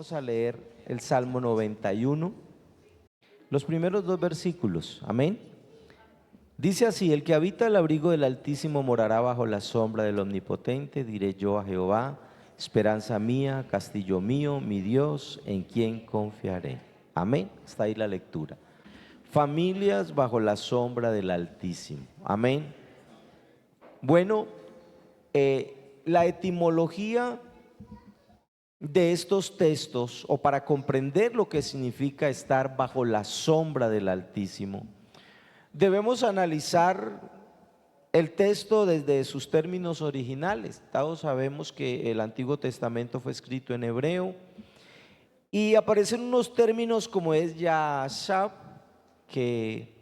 Vamos a leer el Salmo 91, los primeros dos versículos. Amén. Dice así: el que habita el abrigo del Altísimo morará bajo la sombra del Omnipotente. Diré yo a Jehová, esperanza mía, castillo mío, mi Dios, en quien confiaré. Amén. Está ahí la lectura. Familias bajo la sombra del Altísimo. Amén. Bueno, la etimología de estos textos, o para comprender lo que significa estar bajo la sombra del Altísimo, debemos analizar el texto desde sus términos originales. Todos sabemos que el Antiguo Testamento fue escrito en hebreo y aparecen unos términos como es Yashab, que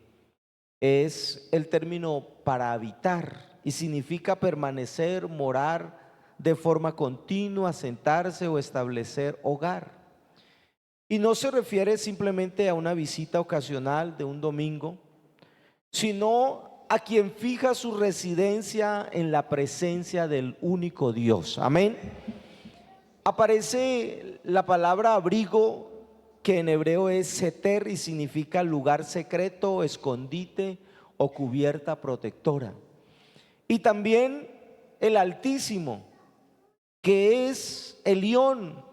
es el término para habitar y significa permanecer, morar de forma continua, sentarse o establecer hogar. Y no se refiere simplemente a una visita ocasional de un domingo, sino a quien fija su residencia en la presencia del único Dios. Amén. Aparece la palabra abrigo, que en hebreo es seter y significa lugar secreto, escondite o cubierta protectora. Y también el Altísimo, que es Elión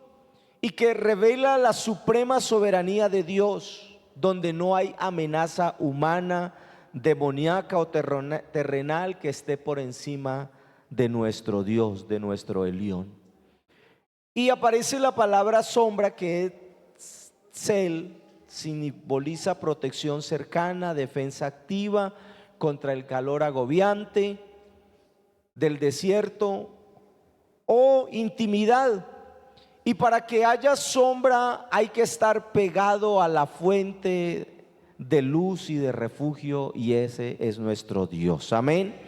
y que revela la suprema soberanía de Dios, donde no hay amenaza humana, demoníaca o terrenal que esté por encima de nuestro Dios, de nuestro Elión. Y aparece la palabra sombra, que es Tzel, simboliza protección cercana, defensa activa contra el calor agobiante del desierto o intimidad. Y para que haya sombra hay que estar pegado a la fuente de luz y de refugio, y ese es nuestro Dios. Amén.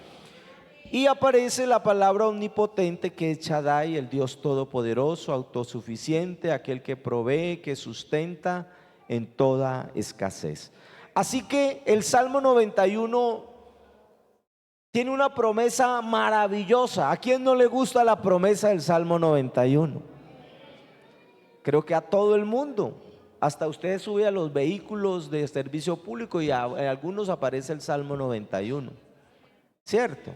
Y aparece la palabra omnipotente, que es Shaddai, el Dios todopoderoso, autosuficiente, aquel que provee, que sustenta en toda escasez. Así que el Salmo 91 tiene una promesa maravillosa. ¿A quién no le gusta la promesa del Salmo 91? Creo que a todo el mundo. Hasta usted sube a los vehículos de servicio público y en algunos aparece el Salmo 91, ¿cierto?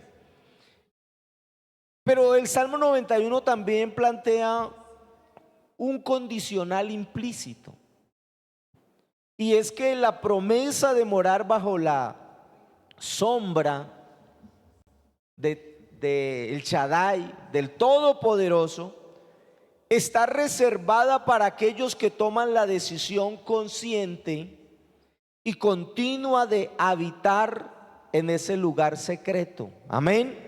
Pero el Salmo 91 también plantea un condicional implícito, y es que la promesa de morar bajo la sombra de el Shaddai, del Todopoderoso, está reservada para aquellos que toman la decisión consciente y continua de habitar en ese lugar secreto. Amén.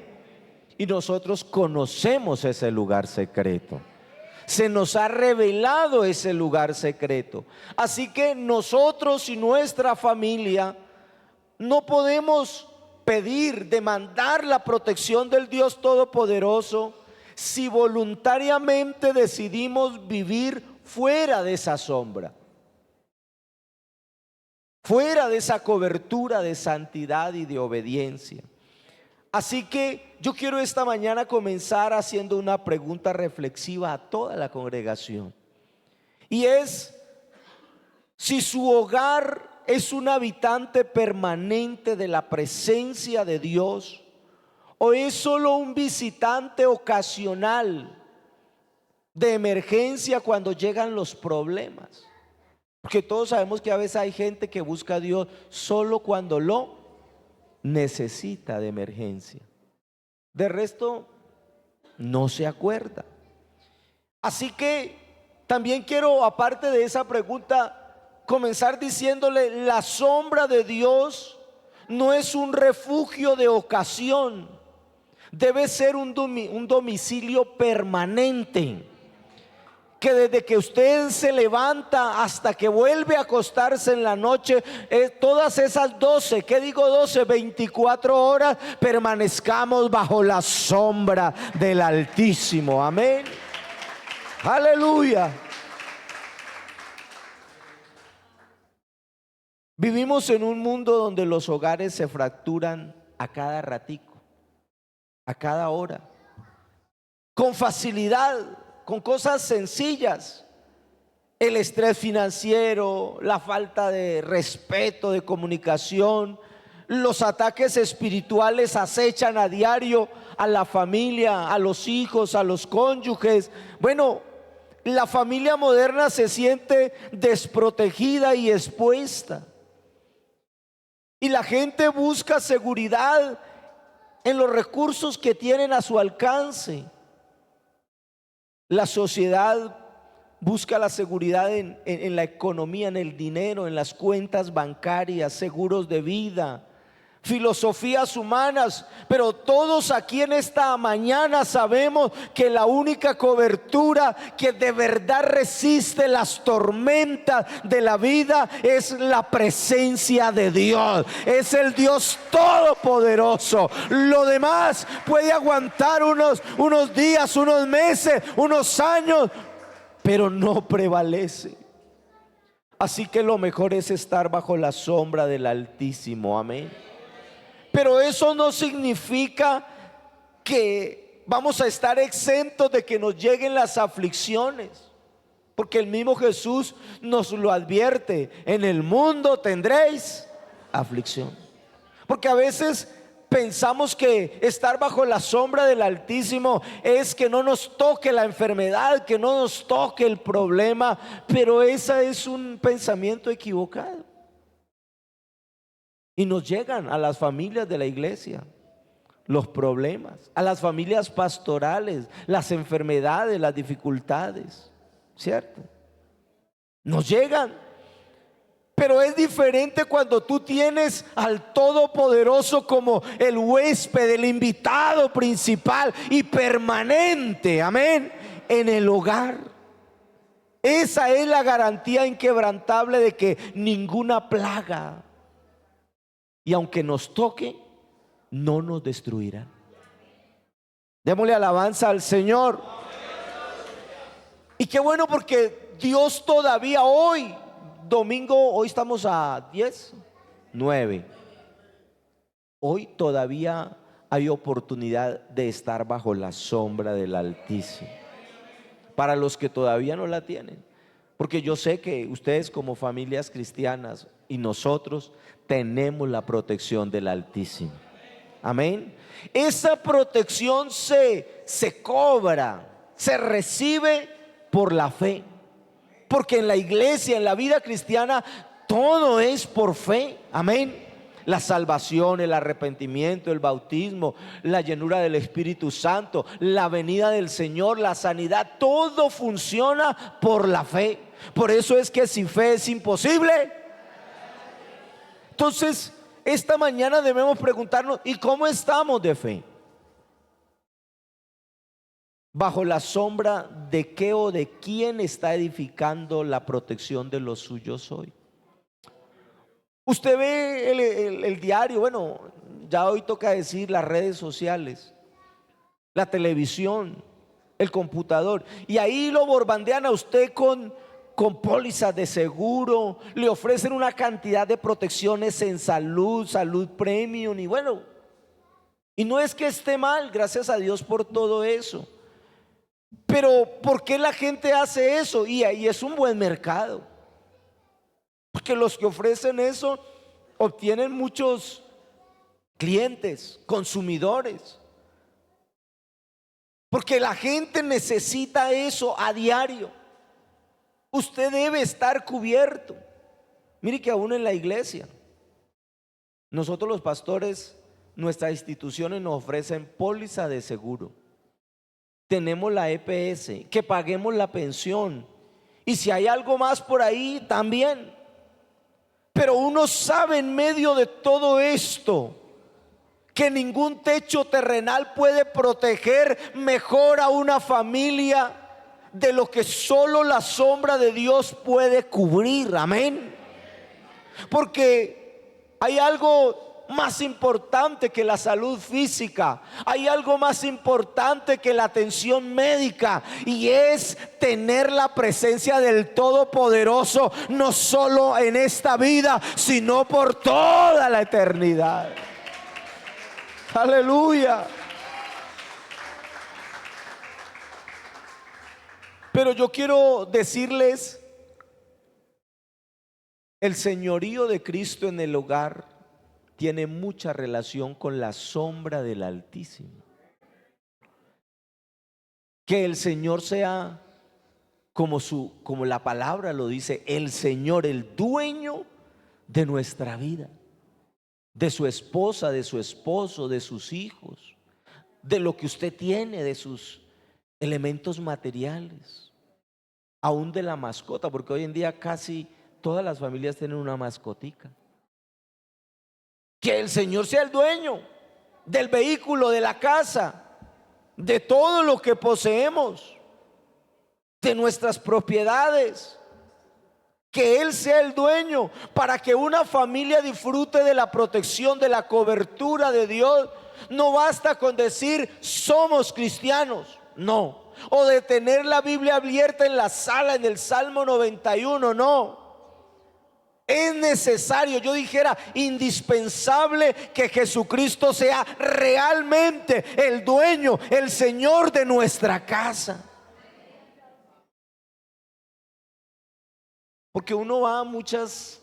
Y nosotros conocemos ese lugar secreto. Se nos ha revelado ese lugar secreto. Así que nosotros y nuestra familia no podemos pedir, demandar la protección del Dios Todopoderoso si voluntariamente decidimos vivir fuera de esa sombra, fuera de esa cobertura de santidad y de obediencia. Así que yo quiero esta mañana comenzar haciendo una pregunta reflexiva a toda la congregación, y es: si su hogar es un habitante permanente de la presencia de Dios, o es solo un visitante ocasional de emergencia cuando llegan los problemas. Porque todos sabemos que a veces hay gente que busca a Dios solo cuando lo necesita de emergencia. De resto, no se acuerda. Así que también quiero, aparte de esa pregunta, comenzar diciéndole: la sombra de Dios no es un refugio de ocasión, debe ser un domicilio permanente, que desde que usted se levanta hasta que vuelve a acostarse en la noche, todas esas 12, ¿qué digo 12? 24 horas permanezcamos bajo la sombra del Altísimo. Amén. Aleluya. Vivimos en un mundo donde los hogares se fracturan a cada ratico, a cada hora, con facilidad, con cosas sencillas. el estrés financiero, la falta de respeto, de comunicación, los ataques espirituales acechan a diario a la familia, a los hijos, a los cónyuges. Bueno, la familia moderna se siente desprotegida y expuesta. Y la gente busca seguridad en los recursos que tienen a su alcance. La sociedad busca la seguridad en la economía, en el dinero, en las cuentas bancarias, seguros de vida, filosofías humanas. Pero todos aquí en esta mañana sabemos que la única cobertura que de verdad resiste las tormentas de la vida es la presencia de Dios. Es el Dios todopoderoso. Lo demás puede aguantar unos días, unos meses, unos años, pero no prevalece. Así que lo mejor es estar bajo la sombra del Altísimo. Amén. Pero eso no significa que vamos a estar exentos de que nos lleguen las aflicciones, porque el mismo Jesús nos lo advierte: en el mundo tendréis aflicción. Porque a veces pensamos que estar bajo la sombra del Altísimo es que no nos toque la enfermedad, que no nos toque el problema, pero ese es un pensamiento equivocado. Y nos llegan a las familias de la iglesia los problemas, a las familias pastorales, las enfermedades, las dificultades, ¿cierto? Nos llegan. Pero es diferente cuando tú tienes al Todopoderoso como el huésped, el invitado principal y permanente, amén, en el hogar. Esa es la garantía inquebrantable de que ninguna plaga, y aunque nos toque, no nos destruirá. Démosle alabanza al Señor. Y qué bueno, porque Dios todavía hoy, domingo, hoy estamos a 10, 9. Hoy todavía hay oportunidad de estar bajo la sombra del Altísimo, para los que todavía no la tienen. Porque yo sé que ustedes como familias cristianas y nosotros tenemos la protección del Altísimo. Amén. Esa protección se cobra, se recibe por la fe. Porque en la iglesia, en la vida cristiana, todo es por fe. Amén. La salvación, el arrepentimiento, el bautismo, la llenura del Espíritu Santo, la venida del Señor, la sanidad, todo funciona por la fe. Por eso es que sin fe es imposible. Entonces, esta mañana debemos preguntarnos: ¿y cómo estamos de fe? ¿Bajo la sombra de qué o de quién está edificando la protección de los suyos hoy? Usted ve el diario, bueno, ya hoy toca decir las redes sociales, la televisión, el computador, y ahí lo bombardean a usted con pólizas de seguro, le ofrecen una cantidad de protecciones en salud, salud premium, y bueno, y no es que esté mal, gracias a Dios por todo eso. Pero ¿por qué la gente hace eso? Y ahí es un buen mercado, porque los que ofrecen eso obtienen muchos clientes, consumidores, porque la gente necesita eso a diario. Usted debe estar cubierto. Mire que aún en la iglesia, nosotros los pastores, nuestras instituciones nos ofrecen póliza de seguro. Tenemos la EPS, que paguemos la pensión, y si hay algo más por ahí también. Pero uno sabe en medio de todo esto que ningún techo terrenal puede proteger mejor a una familia de lo que solo la sombra de Dios puede cubrir. Amén. Porque hay algo más importante que la salud física, hay algo más importante que la atención médica, y es tener la presencia del Todopoderoso, no solo en esta vida, sino por toda la eternidad. Aleluya. Pero yo quiero decirles El señorío de Cristo en el hogar tiene mucha relación con la sombra del Altísimo. Que el Señor sea como la palabra lo dice, el Señor, el dueño de nuestra vida, de su esposa, de su esposo, de sus hijos, de lo que usted tiene, de sus elementos materiales, aún de la mascota, porque hoy en día casi todas las familias tienen una mascotica. Que el Señor sea el dueño del vehículo, de la casa, de todo lo que poseemos, de nuestras propiedades. Que Él sea el dueño para que una familia disfrute de la protección, de la cobertura de Dios. No basta con decir somos cristianos, no. O de tener la Biblia abierta en la sala en el Salmo 91, no. Es necesario, yo dijera indispensable, que Jesucristo sea realmente el dueño, el Señor de nuestra casa. Porque uno va a muchas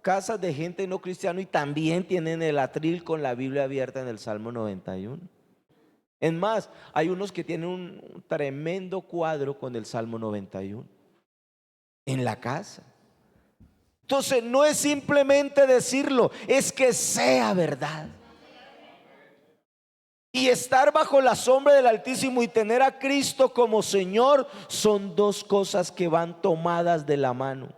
casas de gente no cristiana y también tienen el atril con la Biblia abierta en el Salmo 91. Es más, hay unos que tienen un tremendo cuadro con el Salmo 91 en la casa. Entonces no es simplemente decirlo, es que sea verdad. Y estar bajo la sombra del Altísimo y tener a Cristo como Señor son dos cosas que van tomadas de la mano.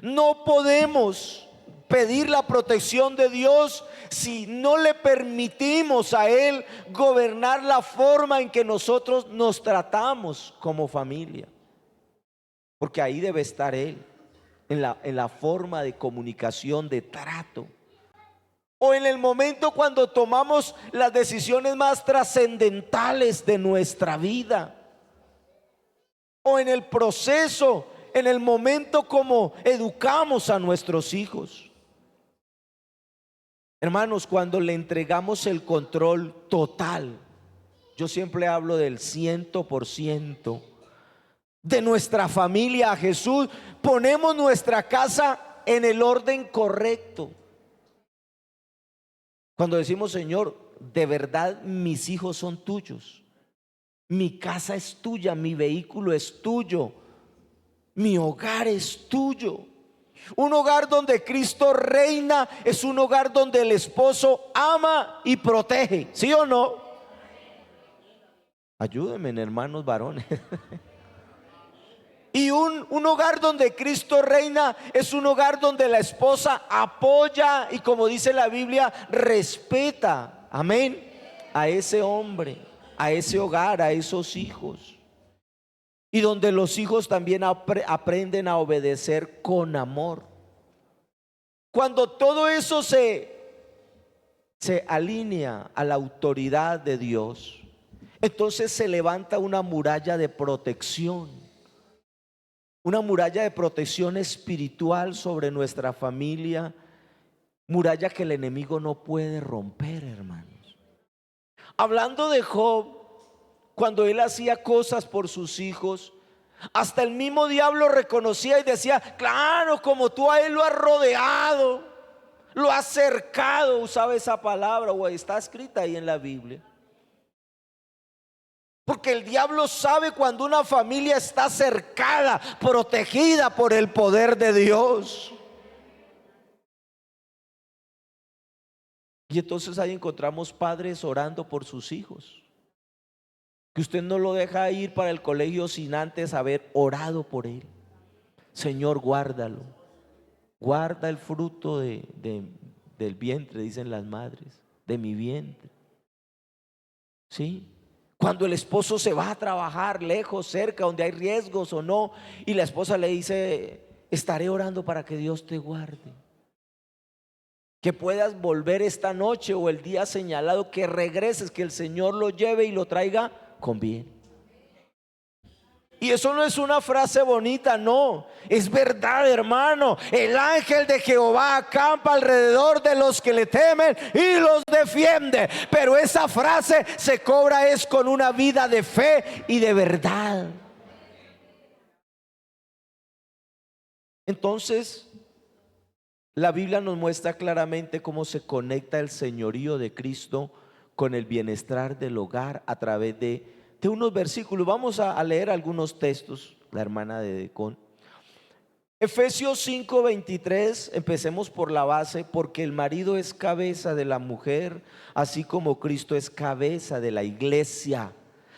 No podemos pedir la protección de Dios si no le permitimos a Él gobernar la forma en que nosotros nos tratamos como familia. Porque ahí debe estar Él, en la forma de comunicación, de trato. O en el momento cuando tomamos las decisiones más trascendentales de nuestra vida. O en el proceso, en el momento como educamos a nuestros hijos. Hermanos, cuando le entregamos el control total, yo siempre hablo del 100% de nuestra familia a Jesús, ponemos nuestra casa en el orden correcto. Cuando decimos, Señor, de verdad mis hijos son tuyos, mi casa es tuya, mi vehículo es tuyo, mi hogar es tuyo. Un hogar donde Cristo reina es un hogar donde el esposo ama y protege, ¿sí o no? Ayúdenme, hermanos varones. Y un hogar donde Cristo reina es un hogar donde la esposa apoya y, como dice la Biblia, respeta, amén, a ese hombre, a ese hogar, a esos hijos. Y donde los hijos también aprenden a obedecer con amor. Cuando todo eso se alinea a la autoridad de Dios, entonces se levanta una muralla de protección. Una muralla de protección espiritual sobre nuestra familia. Muralla que el enemigo no puede romper, hermanos. Hablando de Job, cuando él hacía cosas por sus hijos, hasta el mismo diablo reconocía y decía, claro, como tú a él lo has rodeado, lo has cercado, usaba esa palabra, o está escrita ahí en la Biblia. Porque el diablo sabe cuando una familia está cercada, protegida por el poder de Dios. Y entonces ahí encontramos padres orando por sus hijos. Que usted no lo deja ir para el colegio sin antes haber orado por él. Señor, guárdalo. Guarda el fruto del vientre, dicen las madres, de mi vientre. ¿Sí? Cuando el esposo se va a trabajar lejos, cerca, donde hay riesgos o no, y la esposa le dice, estaré orando para que Dios te guarde. Que puedas volver esta noche o el día señalado, que regreses, que el Señor lo lleve y lo traiga con bien. Y eso no es una frase bonita, no, es verdad, hermano. El ángel de Jehová acampa alrededor de los que le temen y los defiende. Pero esa frase se cobra es con una vida de fe y de verdad. Entonces, La Biblia nos muestra claramente cómo se conecta el señorío de Cristo con el bienestar del hogar a través de unos versículos. Vamos a leer algunos textos, la hermana de Decón. Efesios 5:23, empecemos por la base, porque el marido es cabeza de la mujer, así como Cristo es cabeza de la iglesia,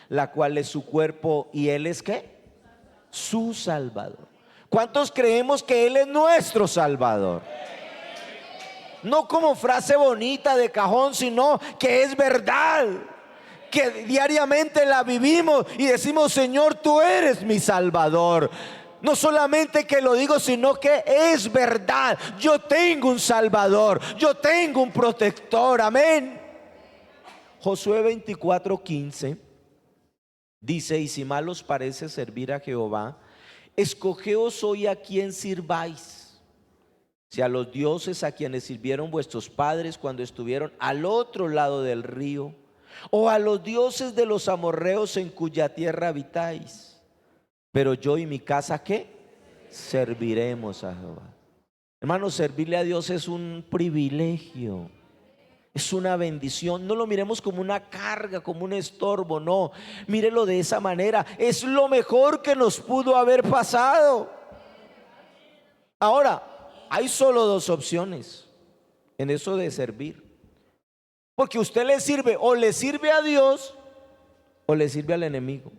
la cual es su cuerpo y Él es ¿qué? Su Salvador. ¿Cuántos creemos que Él es nuestro Salvador? No como frase bonita de cajón, sino que es verdad, que diariamente la vivimos y decimos: Señor, tú eres mi Salvador. No solamente que lo digo, sino que es verdad. Yo tengo un Salvador, yo tengo un protector, amén. Josué 24:15 dice: y si mal os parece servir a Jehová, escogeos hoy a quien sirváis, si a los dioses a quienes sirvieron vuestros padres cuando estuvieron al otro lado del río, o a los dioses de los amorreos en cuya tierra habitáis. Pero yo y mi casa, ¿qué? Serviremos a Jehová. Hermanos, servirle a Dios es un privilegio, es una bendición. No lo miremos como una carga, como un estorbo, no. Mírelo de esa manera, es lo mejor que nos pudo haber pasado. Ahora, hay solo dos opciones en eso de servir, porque usted le sirve, o le sirve a Dios o le sirve al enemigo.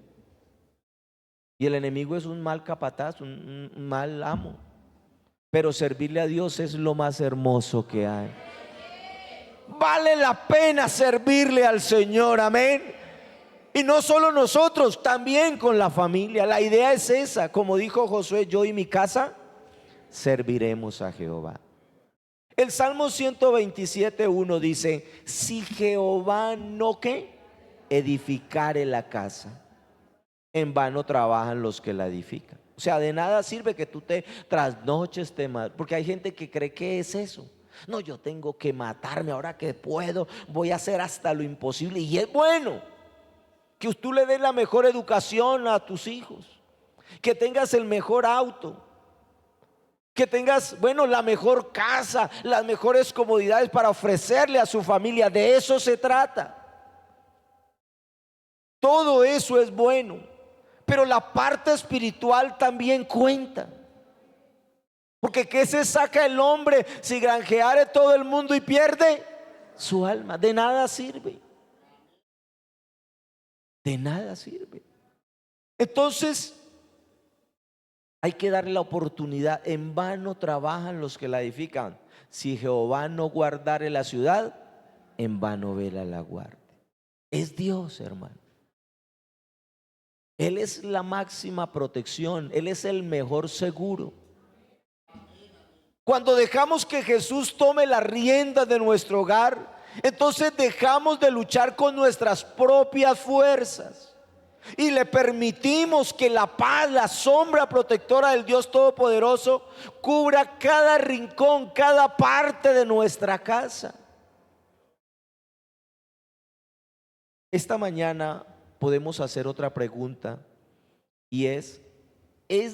Y el enemigo es un mal capataz, un mal amo. Pero servirle a Dios es lo más hermoso que hay. Vale la pena servirle al Señor, amén. Y no solo nosotros, también con la familia. La idea es esa, como dijo Josué: yo y mi casa serviremos a Jehová. El Salmo 127:1 dice: si Jehová no ¿qué? Edificare la casa, en vano trabajan los que la edifican. O sea, de nada sirve que tú te trasnoches, porque hay gente que cree que es eso. No, yo tengo que matarme ahora que puedo, voy a hacer hasta lo imposible. Y es bueno que tú le des la mejor educación a tus hijos, que tengas el mejor auto, que tengas, bueno, la mejor casa, las mejores comodidades para ofrecerle a su familia. De eso se trata. Todo eso es bueno, pero la parte espiritual también cuenta. Porque ¿qué se saca el hombre si granjeare todo el mundo y pierde su alma? De nada sirve. De nada sirve. Entonces hay que darle la oportunidad. En vano trabajan los que la edifican. Si Jehová no guardare la ciudad, en vano vela la guardia. Es Dios, hermano. Él es la máxima protección. Él es el mejor seguro. Cuando dejamos que Jesús tome la rienda de nuestro hogar, entonces dejamos de luchar con nuestras propias fuerzas y le permitimos que la paz, la sombra protectora del Dios Todopoderoso cubra cada rincón, cada parte de nuestra casa. Esta mañana podemos hacer otra pregunta, y ¿es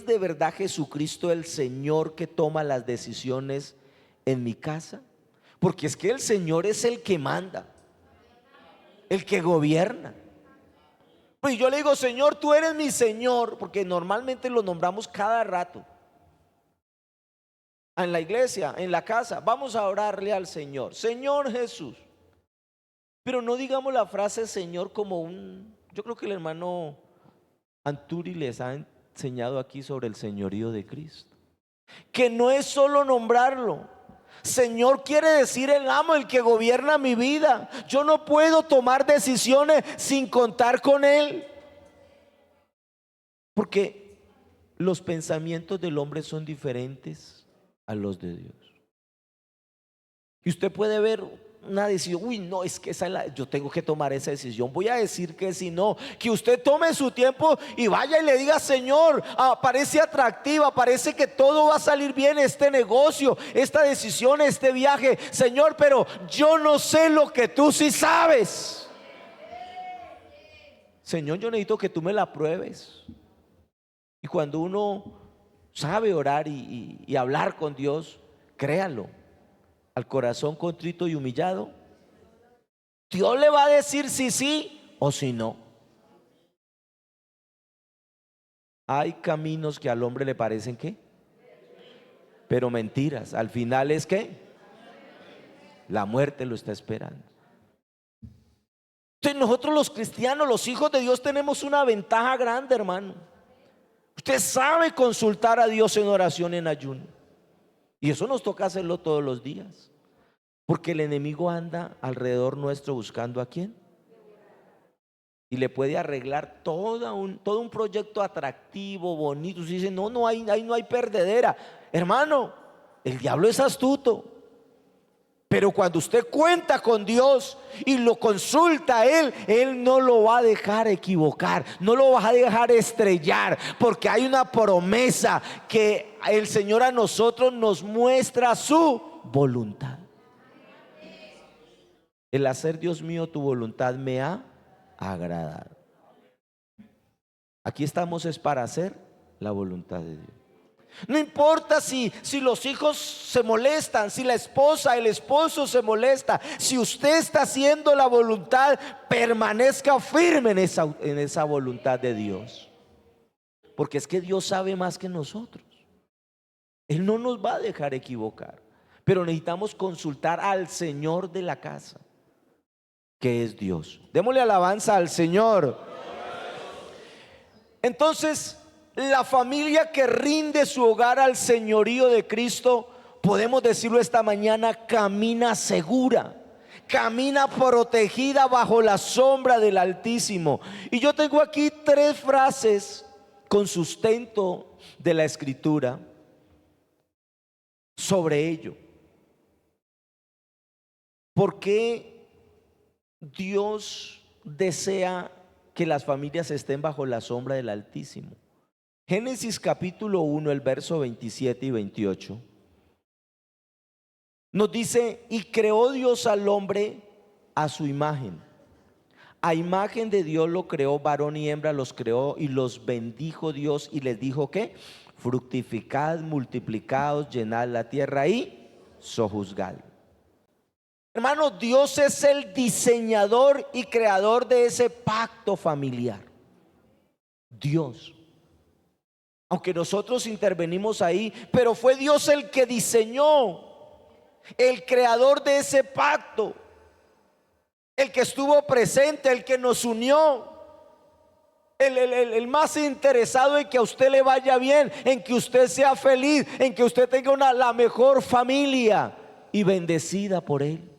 de verdad Jesucristo el Señor que toma las decisiones en mi casa? Porque es que el Señor es el que manda, el que gobierna. Pues yo le digo: Señor, tú eres mi Señor, porque normalmente lo nombramos cada rato. En la iglesia, en la casa, vamos a orarle al Señor: Señor Jesús. Pero no digamos la frase Señor como yo creo que el hermano Anturi les ha enseñado aquí sobre el señorío de Cristo, que no es solo nombrarlo. Señor quiere decir el amo, el que gobierna mi vida. Yo no puedo tomar decisiones sin contar con Él, porque los pensamientos del hombre son diferentes a los de Dios. Y usted puede ver una decisión: uy, no, es que yo tengo que tomar esa decisión, voy a decir que si no, que usted tome su tiempo y vaya y le diga: Señor, parece atractiva, parece que todo va a salir bien, este negocio, esta decisión, este viaje, Señor, pero yo no sé lo que tú sí sabes. Señor, yo necesito que tú me la pruebes. Y cuando uno sabe orar y hablar con Dios, Créalo. Al corazón contrito y humillado, Dios le va a decir si sí o si no. Hay caminos que al hombre le parecen ¿qué? Pero mentiras. Al final es ¿qué? La muerte lo está esperando. Entonces nosotros los cristianos, los hijos de Dios, tenemos una ventaja grande, hermano. Usted sabe consultar a Dios en oración, en ayuno. Y eso nos toca hacerlo todos los días. Porque el enemigo anda alrededor nuestro buscando ¿a quién? Y le puede arreglar todo un proyecto atractivo, bonito. Usted dice, no, ahí no hay perdedera. Hermano, el diablo es astuto. Pero cuando usted cuenta con Dios y lo consulta a Él no lo va a dejar equivocar, no lo va a dejar estrellar, porque hay una promesa que el Señor a nosotros nos muestra su voluntad. El hacer, Dios mío, tu voluntad me ha agradado. Aquí estamos es para hacer la voluntad de Dios. No importa si los hijos se molestan, si la esposa, el esposo se molesta. Si usted está haciendo la voluntad, permanezca firme en esa voluntad de Dios. Porque es que Dios sabe más que nosotros. Él no nos va a dejar equivocar. Pero necesitamos consultar al Señor de la casa, que es Dios. Démosle alabanza al Señor. Entonces, la familia que rinde su hogar al señorío de Cristo, podemos decirlo esta mañana, camina segura, camina protegida bajo la sombra del Altísimo. Y yo tengo aquí 3 frases con sustento de la Escritura sobre ello. ¿Por qué Dios desea que las familias estén bajo la sombra del Altísimo? Génesis capítulo 1, el verso 27 y 28 nos dice: y creó Dios al hombre a su imagen, a imagen de Dios lo creó, varón y hembra los creó, y los bendijo Dios y les dijo ¿qué? Fructificad, multiplicaos, llenad la tierra y sojuzgad. Hermano, Dios es el diseñador y creador de ese pacto familiar. Dios. Aunque nosotros intervenimos ahí, pero fue Dios el que diseñó, el creador de ese pacto, el que estuvo presente, el que nos unió, el más interesado en que a usted le vaya bien, en que usted sea feliz, en que usted tenga la mejor familia y bendecida por Él.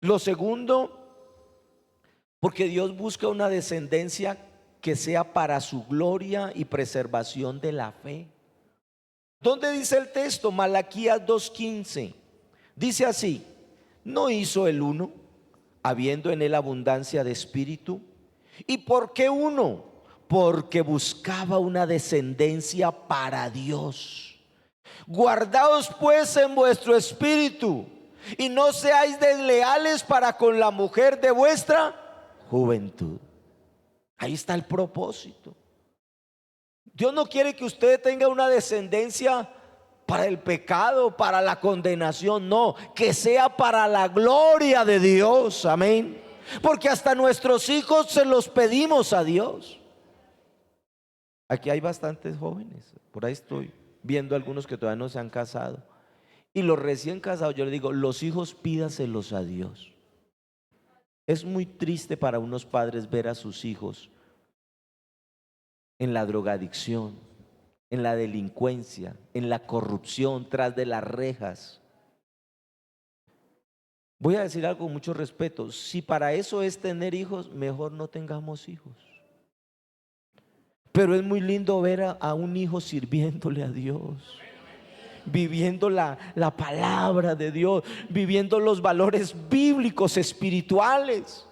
Lo segundo, porque Dios busca una descendencia que sea para su gloria y preservación de la fe. ¿Dónde dice el texto? Malaquías 2:15. Dice así: ¿no hizo el uno, habiendo en él abundancia de espíritu? ¿Y por qué uno? Porque buscaba una descendencia para Dios. Guardaos pues en vuestro espíritu, y no seáis desleales para con la mujer de vuestra juventud. Ahí está el propósito. Dios no quiere que usted tenga una descendencia para el pecado, para la condenación, no, que sea para la gloria de Dios, amén. Porque hasta nuestros hijos se los pedimos a Dios. Aquí hay bastantes jóvenes, por ahí estoy viendo algunos que todavía no se han casado. Y los recién casados, yo les digo, los hijos pídaselos a Dios. Es muy triste para unos padres ver a sus hijos en la drogadicción, en la delincuencia, en la corrupción, tras de las rejas. Voy a decir algo con mucho respeto: si para eso es tener hijos, mejor no tengamos hijos. Pero es muy lindo ver a un hijo sirviéndole a Dios, viviendo la palabra de Dios, viviendo los valores bíblicos, espirituales.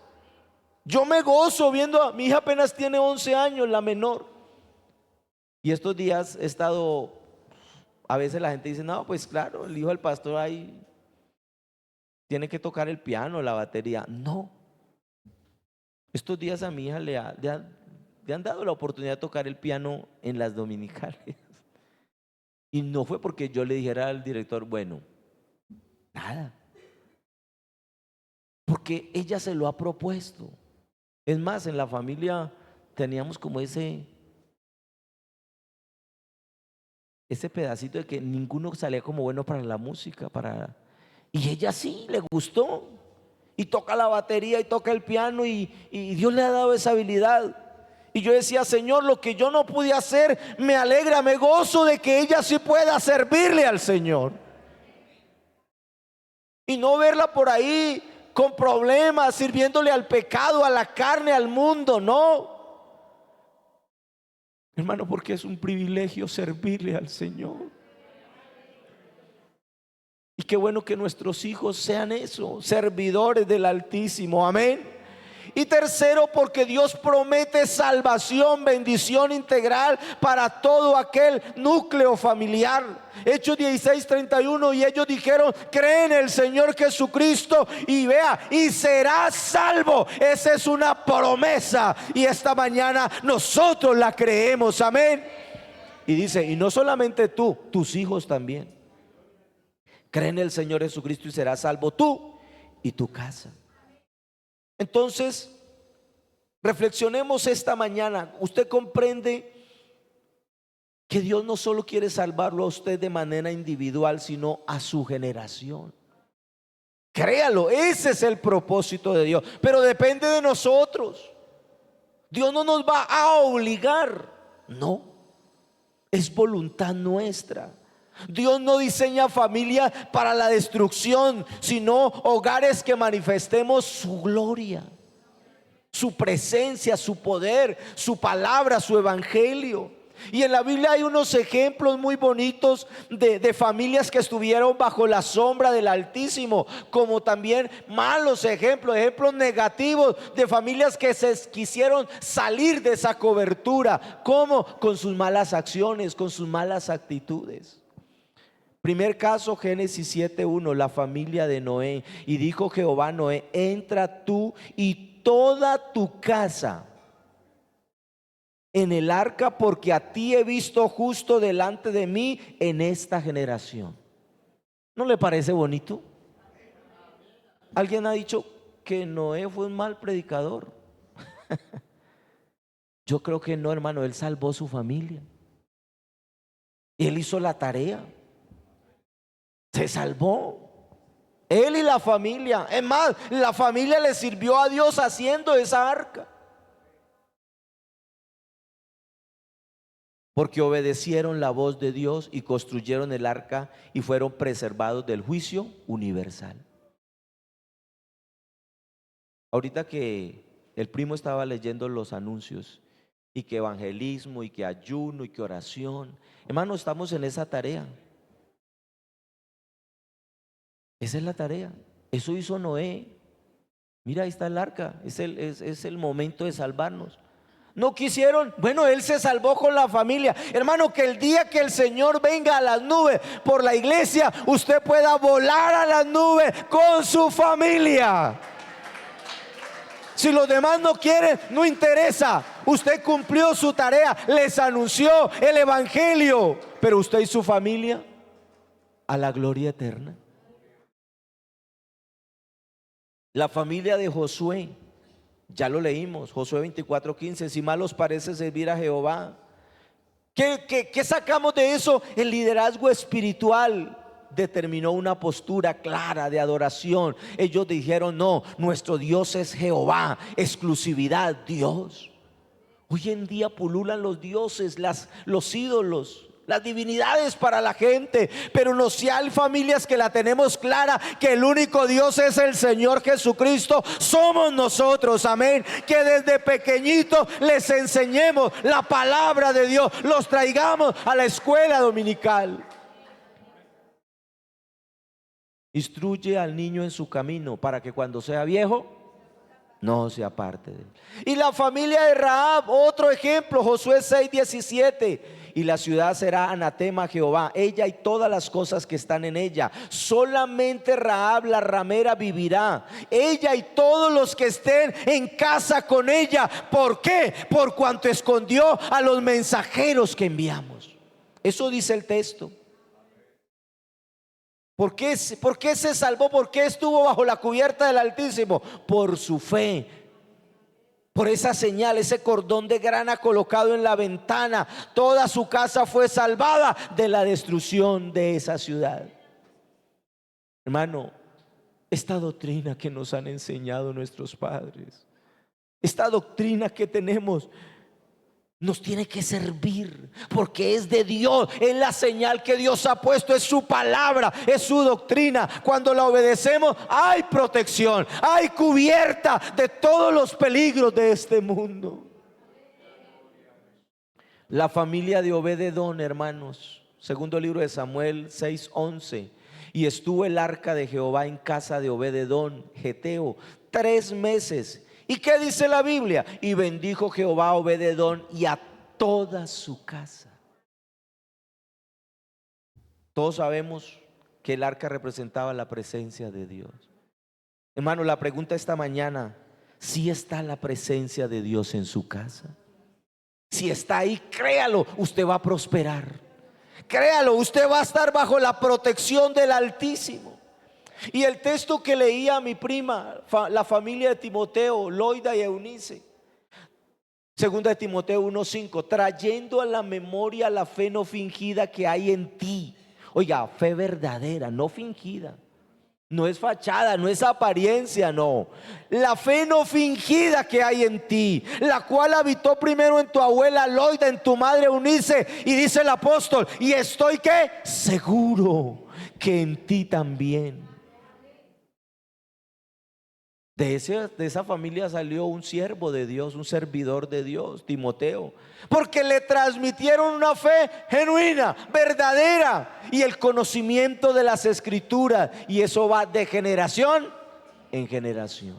Yo me gozo viendo a mi hija, apenas tiene 11 años, la menor. Y estos días he estado, a veces la gente dice, no, pues claro, el hijo del pastor ahí tiene que tocar el piano, la batería. No. Estos días a mi hija le han dado la oportunidad de tocar el piano en las dominicales. Y no fue porque yo le dijera al director, bueno, nada. Porque ella se lo ha propuesto. Es más, en la familia teníamos como ese pedacito de que ninguno salía como bueno para la música, y ella sí le gustó, y toca la batería y toca el piano, y Dios le ha dado esa habilidad. Y yo decía, Señor, lo que yo no pude hacer, me alegra, me gozo de que ella sí pueda servirle al Señor. Y no verla por ahí con problemas, sirviéndole al pecado, a la carne, al mundo, no. Hermano, porque es un privilegio servirle al Señor. Y qué bueno que nuestros hijos sean eso, servidores del Altísimo, amén. Y tercero, porque Dios promete salvación, bendición integral para todo aquel núcleo familiar. Hechos 16:31, y ellos dijeron, cree en el Señor Jesucristo y vea, y serás salvo. Esa es una promesa, y esta mañana nosotros la creemos, amén. Y dice, y no solamente tú, tus hijos también. Cree en el Señor Jesucristo y serás salvo tú y tu casa. Entonces, reflexionemos esta mañana. Usted comprende que Dios no solo quiere salvarlo a usted de manera individual, sino a su generación. Créalo, ese es el propósito de Dios, pero depende de nosotros. Dios no nos va a obligar, no, es voluntad nuestra. Dios no diseña familia para la destrucción, sino hogares que manifestemos su gloria, su presencia, su poder, su palabra, su evangelio. Y en la Biblia hay unos ejemplos muy bonitos de familias que estuvieron bajo la sombra del Altísimo, como también malos ejemplos negativos de familias que se quisieron salir de esa cobertura. ¿Cómo? Con sus malas acciones, con sus malas actitudes. Primer caso, Génesis 7:1, la familia de Noé. Y dijo Jehová a Noé, entra tú y toda tu casa en el arca, porque a ti he visto justo delante de mí en esta generación. ¿No le parece bonito? Alguien ha dicho que Noé fue un mal predicador. Yo creo que no, hermano, él salvó su familia. Él hizo la tarea. Se salvó, él y la familia. Es más, la familia le sirvió a Dios haciendo esa arca, porque obedecieron la voz de Dios y construyeron el arca y fueron preservados del juicio universal. Ahorita que el primo estaba leyendo los anuncios, y que evangelismo, y que ayuno, y que oración, hermano, estamos en esa tarea. Esa es la tarea. Eso hizo Noé. Mira, ahí está el arca. Es el momento de salvarnos. No quisieron. Bueno, él se salvó con la familia. Hermano, que el día que el Señor venga a las nubes por la iglesia, usted pueda volar a las nubes con su familia. Si los demás no quieren, no interesa. Usted cumplió su tarea, les anunció el evangelio, pero usted y su familia a la gloria eterna. La familia de Josué, ya lo leímos, Josué 24:15, si mal os parece servir a Jehová. ¿Qué sacamos de eso? El liderazgo espiritual determinó una postura clara de adoración. Ellos dijeron, no, nuestro Dios es Jehová, exclusividad, Dios. Hoy en día pululan los dioses, los ídolos, las divinidades para la gente, pero no, si hay familias que la tenemos clara, que el único Dios es el Señor Jesucristo, somos nosotros, amén. Que desde pequeñitos les enseñemos la palabra de Dios, los traigamos a la escuela dominical. Instruye al niño en su camino, para que cuando sea viejo no se aparte de él. Y la familia de Rahab, otro ejemplo, Josué 6:17. Y la ciudad será anatema a Jehová, ella y todas las cosas que están en ella. Solamente Rahab la ramera vivirá, ella y todos los que estén en casa con ella. ¿Por qué? Por cuanto escondió a los mensajeros que enviamos. Eso dice el texto. ¿Por qué se salvó? ¿Por qué estuvo bajo la cubierta del Altísimo? Por su fe. Por esa señal, ese cordón de grana colocado en la ventana, toda su casa fue salvada de la destrucción de esa ciudad. Hermano, esta doctrina que nos han enseñado nuestros padres, esta doctrina que tenemos, nos tiene que servir, porque es de Dios, es la señal que Dios ha puesto, es su palabra, es su doctrina. Cuando la obedecemos, hay protección, hay cubierta de todos los peligros de este mundo. La familia de Obed-edom, hermanos, segundo libro de Samuel 6:11. Y estuvo el arca de Jehová en casa de Obed-edom, geteo, 3 meses. ¿Y qué dice la Biblia? Y bendijo Jehová a Obed-edom y a toda su casa. Todos sabemos que el arca representaba la presencia de Dios. Hermano, la pregunta esta mañana: ¿si está la presencia de Dios en su casa? Si está ahí, créalo, usted va a prosperar. Créalo, usted va a estar bajo la protección del Altísimo. Y el texto que leía mi prima, la familia de Timoteo, Loida y Eunice, segunda de Timoteo 1:5, trayendo a la memoria la fe no fingida que hay en ti. Oiga, fe verdadera, no fingida. No es fachada, no es apariencia, no. La fe no fingida que hay en ti, la cual habitó primero en tu abuela Loida, en tu madre Eunice. Y dice el apóstol: y estoy ¿qué? Seguro que en ti también. De esa familia salió un siervo de Dios, un servidor de Dios, Timoteo, porque le transmitieron una fe genuina, verdadera, y el conocimiento de las Escrituras, y eso va de generación en generación.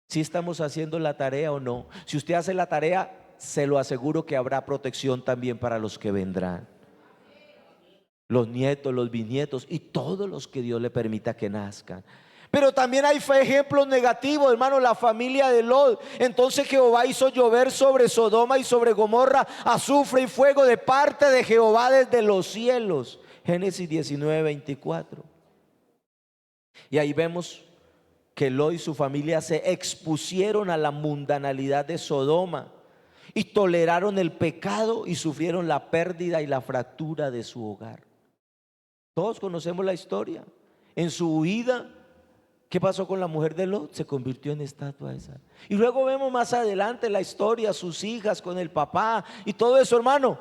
Si estamos haciendo la tarea o no. Si usted hace la tarea, se lo aseguro que habrá protección también para los que vendrán, los nietos, los bisnietos y todos los que Dios le permita que nazcan. Pero también hay ejemplos negativos, hermano. La familia de Lot. Entonces Jehová hizo llover sobre Sodoma y sobre Gomorra azufre y fuego de parte de Jehová desde los cielos. Génesis 19:24. Y ahí vemos que Lot y su familia se expusieron a la mundanalidad de Sodoma y toleraron el pecado y sufrieron la pérdida y la fractura de su hogar. Todos conocemos la historia. En su huida, ¿qué pasó con la mujer de Lot? Se convirtió en estatua de sal. Y luego vemos más adelante la historia, sus hijas con el papá y todo eso, hermano.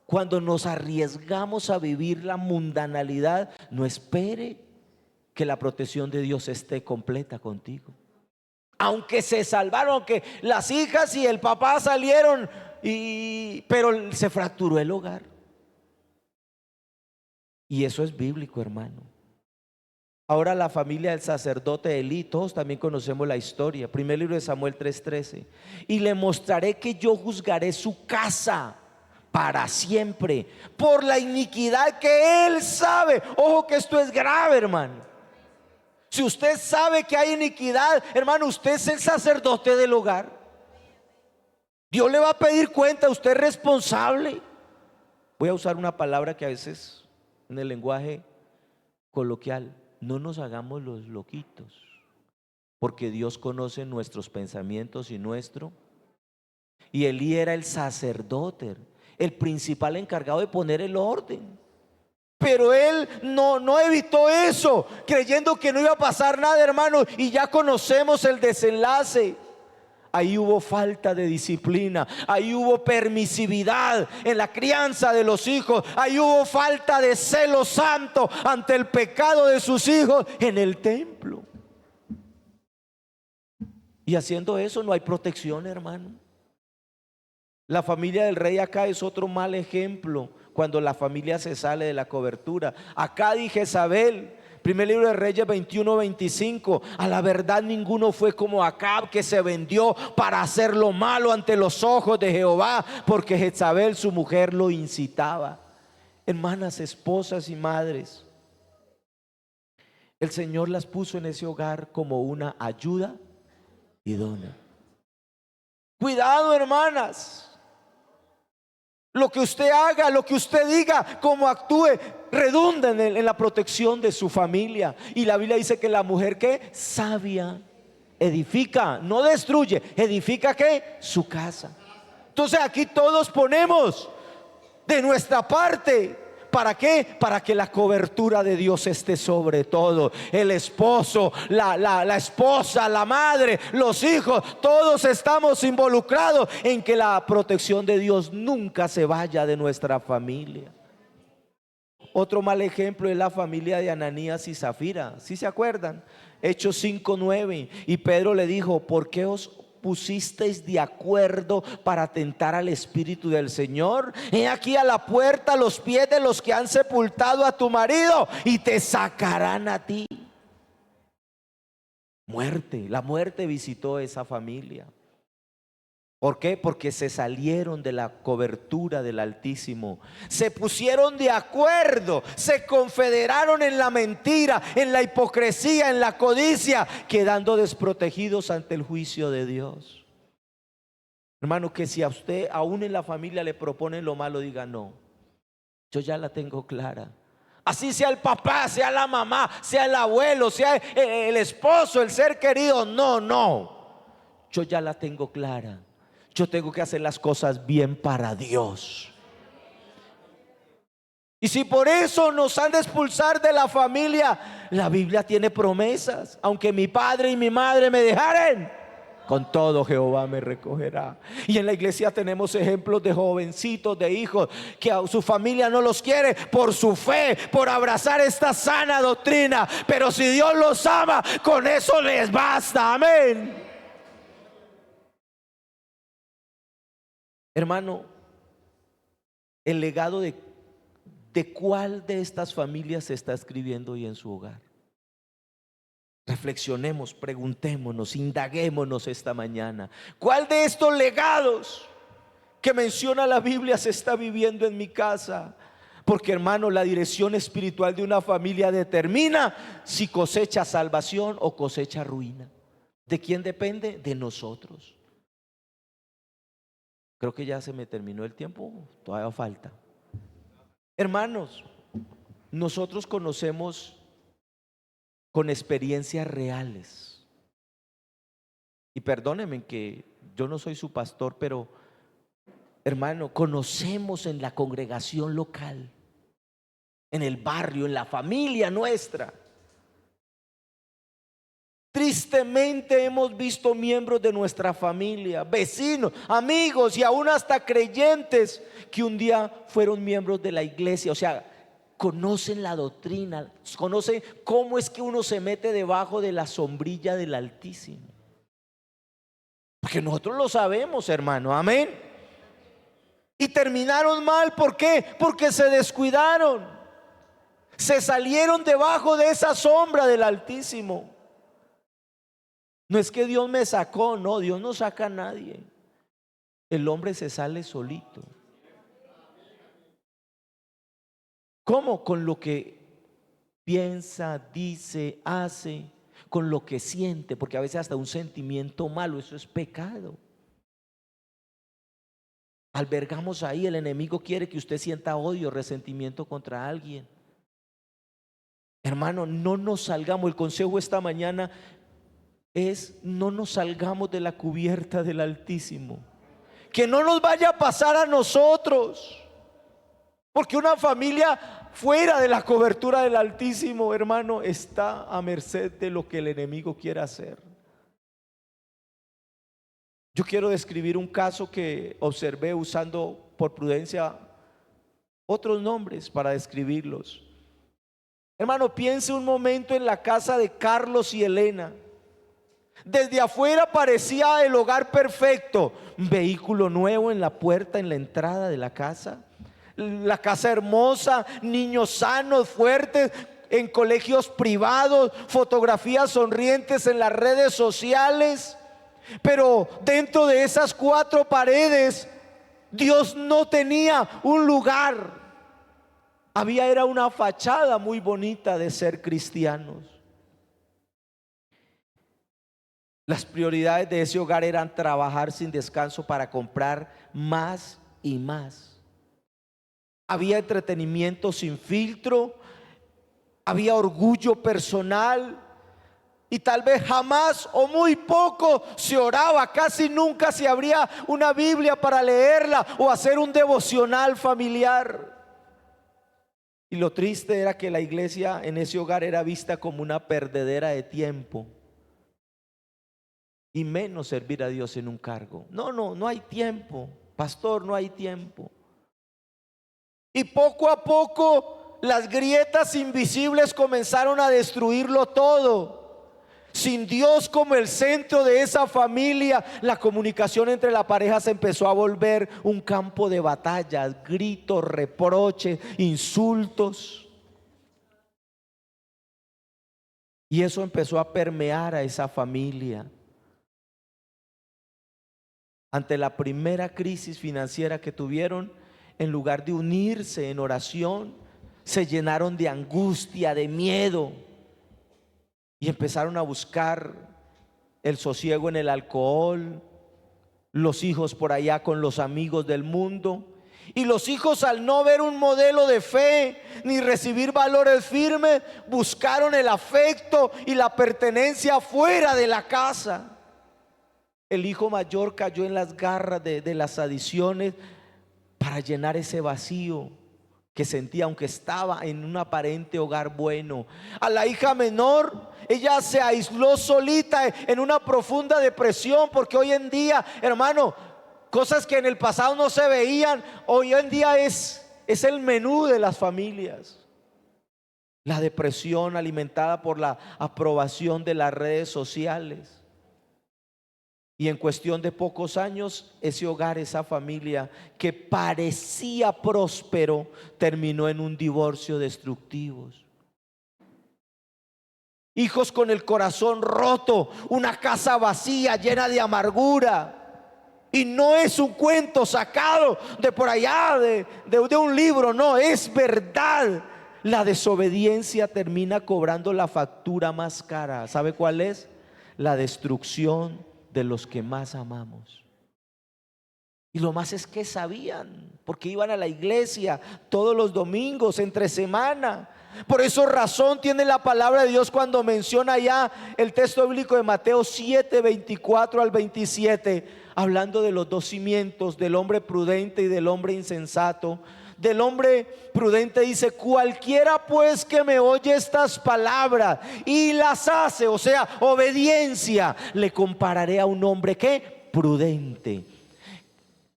Cuando nos arriesgamos a vivir la mundanalidad, no espere que la protección de Dios esté completa contigo. Aunque se salvaron, aunque las hijas y el papá salieron, pero se fracturó el hogar. Y eso es bíblico, hermano. Ahora la familia del sacerdote Elí, todos también conocemos la historia. Primer libro de Samuel 3:13. Y le mostraré que yo juzgaré su casa para siempre por la iniquidad que él sabe. Ojo que esto es grave, hermano. Si usted sabe que hay iniquidad, hermano, usted es el sacerdote del hogar. Dios le va a pedir cuenta, usted es responsable. Voy a usar una palabra que a veces en el lenguaje coloquial: no nos hagamos los loquitos, porque Dios conoce nuestros pensamientos y nuestro. Y Elí era el sacerdote, el principal encargado de poner el orden. Pero él no evitó eso, creyendo que no iba a pasar nada, hermano. Y ya conocemos el desenlace. Ahí hubo falta de disciplina, ahí hubo permisividad en la crianza de los hijos, ahí hubo falta de celo santo ante el pecado de sus hijos en el templo. Y haciendo eso no hay protección, hermano. La familia del rey Acab es otro mal ejemplo cuando la familia se sale de la cobertura. Acab y Jezabel. Primer libro de Reyes 21:25. A la verdad ninguno fue como Acab, que se vendió para hacer lo malo ante los ojos de Jehová, porque Jezabel su mujer lo incitaba. Hermanas, esposas y madres, el Señor las puso en ese hogar como una ayuda idónea. Cuidado, hermanas. Lo que usted haga, lo que usted diga, cómo actúe, redunda en la protección de su familia. Y la Biblia dice que la mujer que sabia edifica, no destruye, edifica ¿qué? Su casa. Entonces aquí todos ponemos de nuestra parte. ¿Para qué? Para que la cobertura de Dios esté sobre todo. El esposo, la esposa, la madre, los hijos, todos estamos involucrados en que la protección de Dios nunca se vaya de nuestra familia. Otro mal ejemplo es la familia de Ananías y Zafira. ¿Sí se acuerdan? Hechos 5:9. Y Pedro le dijo: ¿por qué os pusisteis de acuerdo para tentar al Espíritu del Señor? He aquí a la puerta los pies de los que han sepultado a tu marido y te sacarán a ti. Muerte, la muerte visitó esa familia. ¿Por qué? Porque se salieron de la cobertura del Altísimo, se pusieron de acuerdo, se confederaron en la mentira, en la hipocresía, en la codicia, quedando desprotegidos ante el juicio de Dios. Hermano, que si a usted aún en la familia le proponen lo malo, diga: no, yo ya la tengo clara. Así sea el papá, sea la mamá, sea el abuelo, sea el esposo, el ser querido, no, yo ya la tengo clara. Yo tengo que hacer las cosas bien para Dios. Y si por eso nos han de expulsar de la familia, la Biblia tiene promesas. Aunque mi padre y mi madre me dejaren, con todo Jehová me recogerá. Y en la iglesia tenemos ejemplos de jovencitos, de hijos que a su familia no los quiere por su fe, por abrazar esta sana doctrina. Pero si Dios los ama, con eso les basta. Amén. Hermano, el legado de cuál de estas familias se está escribiendo hoy en su hogar. Reflexionemos, preguntémonos, indaguémonos esta mañana. ¿Cuál de estos legados que menciona la Biblia se está viviendo en mi casa? Porque, hermano, la dirección espiritual de una familia determina si cosecha salvación o cosecha ruina. ¿De quién depende? De nosotros. Creo que ya se me terminó el tiempo, todavía falta. Hermanos, nosotros conocemos con experiencias reales. Y perdónenme que yo no soy su pastor, pero hermano, conocemos en la congregación local, en el barrio, en la familia nuestra. Tristemente hemos visto miembros de nuestra familia, vecinos, amigos y aún hasta creyentes que un día fueron miembros de la iglesia. O sea, conocen la doctrina, conocen cómo es que uno se mete debajo de la sombrilla del Altísimo. Porque nosotros lo sabemos, hermano, amén. Y terminaron mal, ¿por qué? Porque se descuidaron, se salieron debajo de esa sombra del Altísimo. No es que Dios me sacó, no, Dios no saca a nadie. El hombre se sale solito. ¿Cómo? Con lo que piensa, dice, hace, con lo que siente, porque a veces hasta un sentimiento malo, eso es pecado. Albergamos ahí, el enemigo quiere que usted sienta odio, resentimiento contra alguien. Hermano, no nos salgamos. El consejo esta mañana es: no nos salgamos de la cubierta del Altísimo. Que no nos vaya a pasar a nosotros. Porque una familia fuera de la cobertura del Altísimo, hermano, está a merced de lo que el enemigo quiera hacer. Yo quiero describir un caso que observé usando por prudencia otros nombres para describirlos. Hermano, piense un momento en la casa de Carlos y Elena. Desde afuera parecía el hogar perfecto. Un vehículo nuevo en la puerta, en la entrada de la casa. La casa hermosa, niños sanos, fuertes, en colegios privados, fotografías sonrientes en las redes sociales. Pero dentro de esas cuatro paredes, Dios no tenía un lugar. Era una fachada muy bonita de ser cristianos. Las prioridades de ese hogar eran trabajar sin descanso para comprar más y más. había entretenimiento sin filtro, había orgullo personal. Y tal vez jamás o muy poco se oraba, casi nunca se abría una Biblia para leerla o hacer un devocional familiar. Y lo triste era que la iglesia en ese hogar era vista como una perdedera de tiempo. Y menos servir a Dios en un cargo. No hay tiempo, pastor, no hay tiempo. Y poco a poco las grietas invisibles comenzaron a destruirlo todo. Sin Dios como el centro de esa familia, la comunicación entre la pareja se empezó a volver un campo de batallas, gritos, reproches, insultos. Y eso empezó a permear a esa familia. Ante la primera crisis financiera que tuvieron, en lugar de unirse en oración, se llenaron de angustia, de miedo. Y empezaron a buscar el sosiego en el alcohol, los hijos por allá con los amigos del mundo. Y los hijos, al no ver un modelo de fe ni recibir valores firmes, buscaron el afecto y la pertenencia fuera de la casa. El hijo mayor cayó en las garras de las adicciones para llenar ese vacío que sentía, aunque estaba en un aparente hogar bueno. A la hija menor, ella se aisló solita en una profunda depresión, porque hoy en día, hermano, cosas que en el pasado no se veían, hoy en día es el menú de las familias. La depresión alimentada por la aprobación de las redes sociales. Y en cuestión de pocos años, ese hogar, esa familia que parecía próspero, terminó en un divorcio destructivo. Hijos con el corazón roto, una casa vacía, llena de amargura. Y no es un cuento sacado de por allá, de un libro, no, es verdad. La desobediencia termina cobrando la factura más cara. ¿Sabe cuál es? La destrucción de los que más amamos. Y lo más es que sabían, porque iban a la iglesia todos los domingos, entre semana. Por eso razón tiene la palabra de Dios cuando menciona ya el texto bíblico de Mateo 7, 24 al 27, hablando de los dos cimientos, del hombre prudente y del hombre insensato. Del hombre prudente dice: cualquiera pues que me oye estas palabras y las hace, o sea, obediencia, le compararé a un hombre que prudente,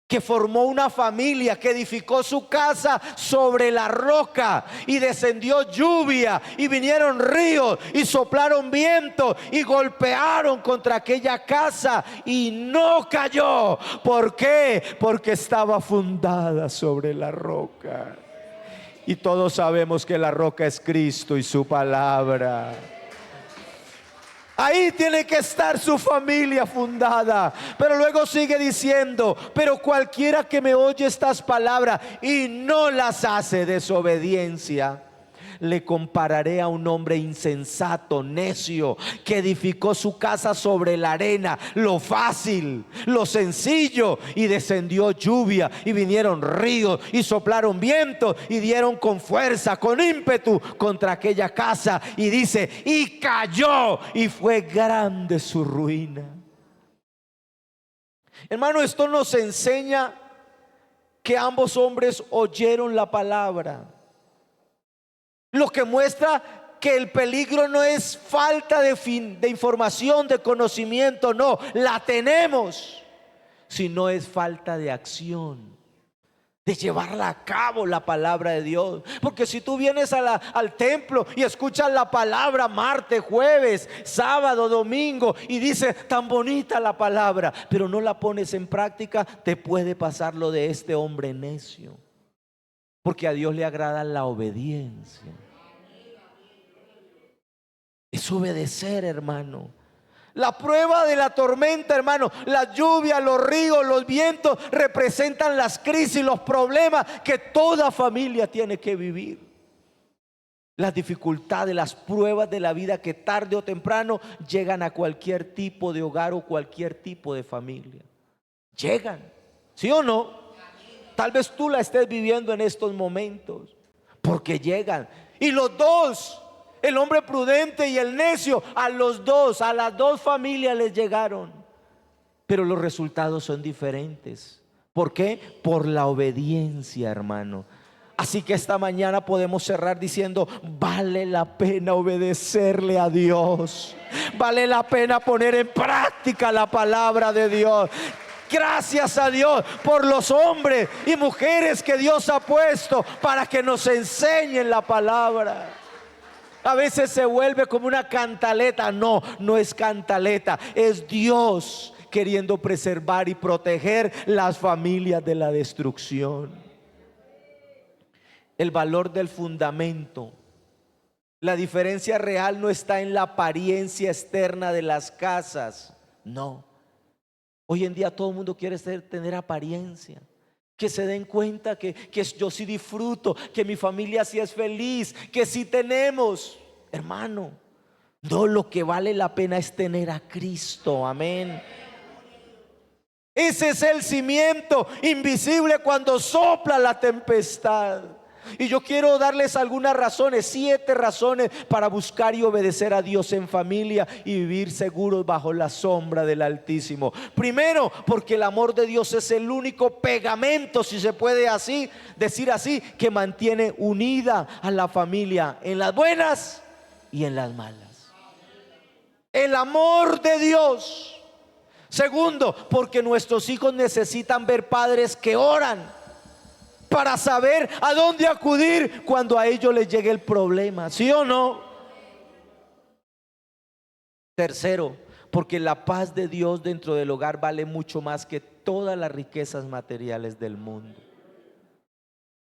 que formó una familia, que edificó su casa sobre la roca, y descendió lluvia y vinieron ríos y soplaron viento y golpearon contra aquella casa y no cayó. ¿Por qué? Porque estaba fundada sobre la roca. Y todos sabemos que la roca es Cristo y su palabra. Ahí tiene que estar su familia fundada. Pero luego sigue diciendo: pero cualquiera que me oye estas palabras y no las hace, desobediencia, le compararé a un hombre insensato, necio, que edificó su casa sobre la arena, lo fácil, lo sencillo, y descendió lluvia y vinieron ríos y soplaron vientos y dieron con fuerza, con ímpetu contra aquella casa, y dice: y cayó, y fue grande su ruina. Hermano, esto nos enseña que ambos hombres oyeron la palabra. Lo que muestra que el peligro no es falta de información, de conocimiento, no, la tenemos, sino es falta de acción, de llevarla a cabo la palabra de Dios. Porque si tú vienes al templo y escuchas la palabra martes, jueves, sábado, domingo, y dices: tan bonita la palabra, pero no la pones en práctica, te puede pasar lo de este hombre necio. Porque a Dios le agrada la obediencia. Es obedecer, hermano. La prueba de la tormenta, hermano, la lluvia, los ríos, los vientos, representan las crisis, los problemas que toda familia tiene que vivir. Las dificultades, las pruebas de la vida que tarde o temprano llegan a cualquier tipo de hogar o cualquier tipo de familia. Llegan, ¿sí o no? Tal vez tú la estés viviendo en estos momentos, porque llegan. Y los dos, el hombre prudente y el necio, a las dos familias les llegaron. Pero los resultados son diferentes. ¿Por qué? Por la obediencia, hermano. Así que esta mañana podemos cerrar diciendo: vale la pena obedecerle a Dios. Vale la pena poner en práctica la palabra de Dios. Gracias a Dios por los hombres y mujeres que Dios ha puesto para que nos enseñen la palabra. A veces se vuelve como una cantaleta. No, no es cantaleta, es Dios queriendo preservar y proteger las familias de la destrucción. El valor del fundamento. La diferencia real no está en la apariencia externa de las casas. No. Hoy en día todo el mundo quiere tener apariencia. Que se den cuenta que yo sí disfruto, que mi familia sí es feliz, que sí tenemos. Hermano, no, lo que vale la pena es tener a Cristo. Amén. Ese es el cimiento invisible cuando sopla la tempestad. Y yo quiero darles algunas razones, 7 razones para buscar y obedecer a Dios en familia y vivir seguros bajo la sombra del Altísimo. Primero, porque el amor de Dios es el único pegamento, si se puede decir así, que mantiene unida a la familia en las buenas y en las malas. El amor de Dios. Segundo, porque nuestros hijos necesitan ver padres que oran para saber a dónde acudir cuando a ellos les llegue el problema, ¿sí o no? Tercero, porque la paz de Dios dentro del hogar vale mucho más que todas las riquezas materiales del mundo.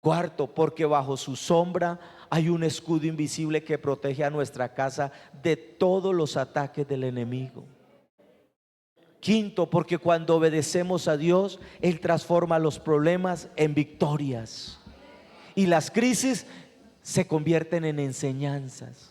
Cuarto, porque bajo su sombra hay un escudo invisible que protege a nuestra casa de todos los ataques del enemigo. Quinto, porque cuando obedecemos a Dios, Él transforma los problemas en victorias y las crisis se convierten en enseñanzas.